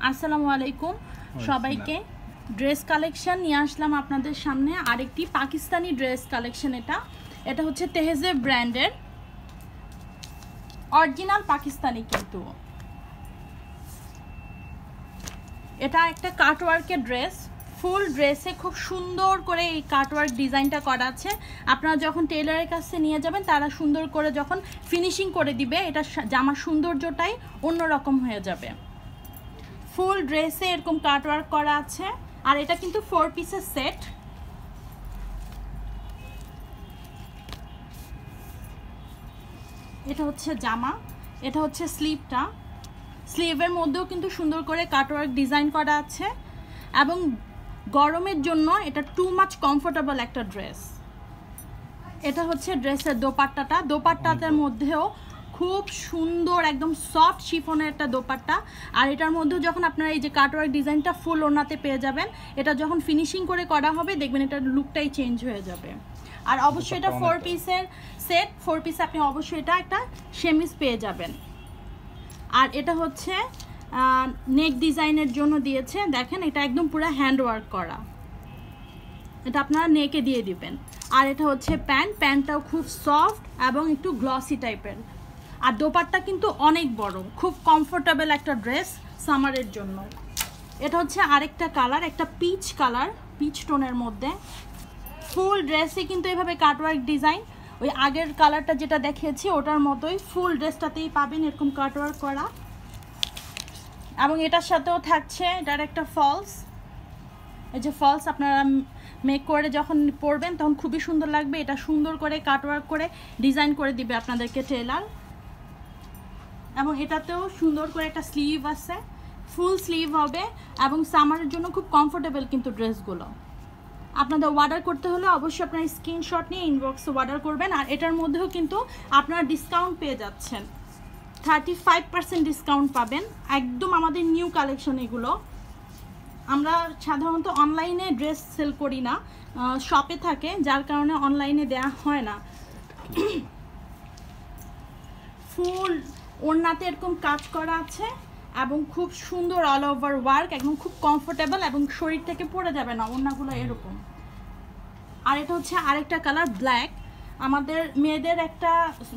আসসালামু আলাইকুম সবাইকে। ড্রেস কালেকশন নিয়ে আসলাম আপনাদের সামনে, আরেকটি পাকিস্তানি ড্রেস কালেকশন। এটা হচ্ছে তেহজেব ব্র্যান্ডের অরিজিনাল পাকিস্তানি, কিন্তু এটা একটা কাটওয়ার্কের ড্রেস। ফুল ড্রেসে খুব সুন্দর করে এই কাটওয়ার্ক ডিজাইনটা করা আছে। আপনারা যখন টেলারের কাছে নিয়ে যাবেন তারা সুন্দর করে যখন ফিনিশিং করে দিবে, এটা জামার সৌন্দর্যটাই অন্যরকম হয়ে যাবে। ফুল ড্রেসে এরকম কাটওয়ার্ক করা আছে, আর এটা কিন্তু 4 পিসের সেট। এটা হচ্ছে জামা, এটা হচ্ছে স্লিভটা। স্লিভের মধ্যেও কিন্তু সুন্দর করে কাটওয়ার্ক ডিজাইন করা আছে, এবং গরমের জন্য এটা টু মাচ কমফোর্টেবল একটা ড্রেস। এটা হচ্ছে ড্রেসের দোপাট্টাটা। দোপাট্টাটার মধ্যেও খুব সুন্দর একদম সফট শিফনের একটা দোপাট্টা, আর এটার মধ্যেও যখন আপনারা এই যে কাটওয়ার্ক ডিজাইনটা ফুল ওড়নাতে পেয়ে যাবেন, এটা যখন ফিনিশিং করে করা হবে দেখবেন এটার লুকটাই চেঞ্জ হয়ে যাবে। আর অবশ্যই এটা 4 পিসের সেট, 4 পিস আপনি অবশ্যই এটা একটা সেমিস পেয়ে যাবেন। আর এটা হচ্ছে নেক ডিজাইনের জন্য দিয়েছে, দেখেন এটা একদম পুরো হ্যান্ড ওয়ার্ক করা, এটা আপনারা নেকে দিয়ে দিবেন। আর এটা হচ্ছে প্যান্টটাও খুব সফট এবং একটু গ্লসি টাইপের, আর দোপাট্টা কিন্তু অনেক বড়, খুব কমফোর্টেবল একটা ড্রেস সামারের জন্য। এটা হচ্ছে আরেকটা কালার, একটা পিচ কালার, পিচ টোনের মধ্যে। ফুল ড্রেসে কিন্তু এভাবে কাটওয়ার্ক ডিজাইন, ওই আগের কালারটা যেটা দেখিয়েছি ওটার মতোই ফুল ড্রেসটাতেই পাবেন এরকম কাটওয়ার্ক করা। এবং এটার সাথেও থাকছে এটার একটা ফলস। এই যে ফলস আপনারা মেক করে যখন পরবেন তখন খুবই সুন্দর লাগবে। এটা সুন্দর করে কাটওয়ার্ক করে ডিজাইন করে দিবে আপনাদেরকে টেলার। এবং এটাতেও সুন্দর করে একটা স্লিভ আছে, ফুল স্লিভ হবে, এবং সামারের জন্য খুব কমফোর্টেবল কিন্তু ড্রেসগুলো। আপনাদের অর্ডার করতে হলে অবশ্যই আপনার স্ক্রিনশট নিয়ে ইনবক্সে অর্ডার করবেন। আর এটার মধ্যেও কিন্তু আপনারা ডিসকাউন্ট পেয়ে যাচ্ছেন, 35% ডিসকাউন্ট পাবেন। একদম আমাদের নিউ কালেকশন এগুলো। আমরা সাধারণত অনলাইনে ড্রেস সেল করি না, শপে থাকে, যার কারণে অনলাইনে দেয়া হয় না। ফুল ওড়নাতে এরকম কাজ করা আছে, এবং খুব সুন্দর অল ওভার ওয়ার্ক, একদম খুব কমফোর্টেবল, এবং শরীর থেকে পড়ে যাবে না ওড়নাগুলো এরকম। আর এটা হচ্ছে আরেকটা কালার ব্ল্যাক। আমাদের মেয়েদের একটা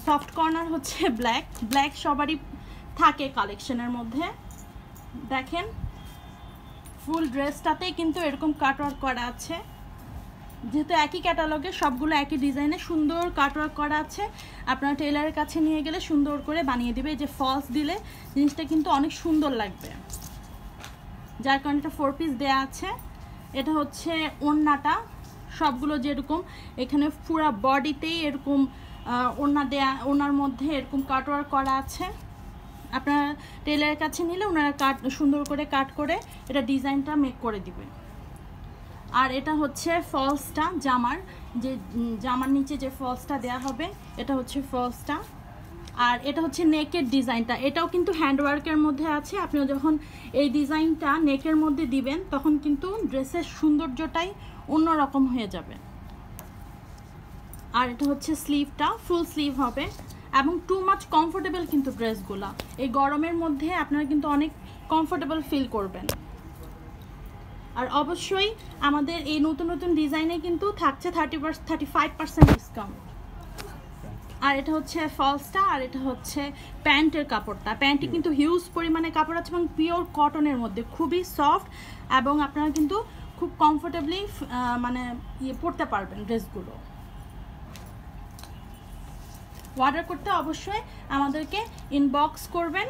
সফট কর্নার হচ্ছে ব্ল্যাক সবারই থাকে কালেকশনের মধ্যে। দেখেন ফুল ড্রেসটাতেই কিন্তু এরকম কাটওয়ার্ক করা আছে, যেহেতু একই ক্যাটালগে সবগুলো একই ডিজাইনে সুন্দর কাটওয়ার্ক করা আছে। আপনারা টেলারের কাছে নিয়ে গেলে সুন্দর করে বানিয়ে দিবে। যে ফলস দিলে জিনিসটা কিন্তু অনেক সুন্দর লাগবে, যার কারণে এটা 4 পিস দেয়া আছে। এটা হচ্ছে ওড়নাটা, সবগুলো যেরকম এখানে পুরো বডিতেই এরকম ওড়না দেয়া, ওড়নার মধ্যে এরকম কাটওয়ার্ক করা আছে। আপনারা টেলারের কাছে নিলে ওনারা সুন্দর করে কাট করে এটা ডিজাইনটা মেক করে দিবে। আর এটা হচ্ছে ফলসটা, জামার নিচে যে ফলসটা দেয়া হবে এটা হচ্ছে ফলসটা। আর এটা হচ্ছে নেকের ডিজাইনটা, এটাও কিন্তু হ্যান্ডওয়ার্কের মধ্যে আছে। আপনি যখন এই ডিজাইনটা নেকের মধ্যে দিবেন তখন কিন্তু ড্রেসের সৌন্দর্যটাই অন্যরকম হয়ে যাবে। আর এটা হচ্ছে স্লিভটা, ফুল স্লিভ হবে, এবং টু মাচ কমফোর্টেবল কিন্তু ড্রেসগুলো এই গরমের মধ্যে আপনারা কিন্তু অনেক কমফোর্টেবল ফিল করবেন। আর অবশ্যই আমাদের এই নতুন নতুন ডিজাইনে কিন্তু থাকছে 35% ডিসকাউন্ট। আর এটা হচ্ছে ফলসটা, আর এটা হচ্ছে প্যান্টের কাপড়টা। প্যান্টে কিন্তু হিউজ পরিমাণে কাপড় আছে, এবং পিওর কটনের মধ্যে খুবই সফট, এবং আপনারা কিন্তু খুব কমফোর্টেবলি পরতে পারবেন ড্রেসগুলো। অর্ডার করতে অবশ্যই আমাদেরকে ইনবক্স করবেন।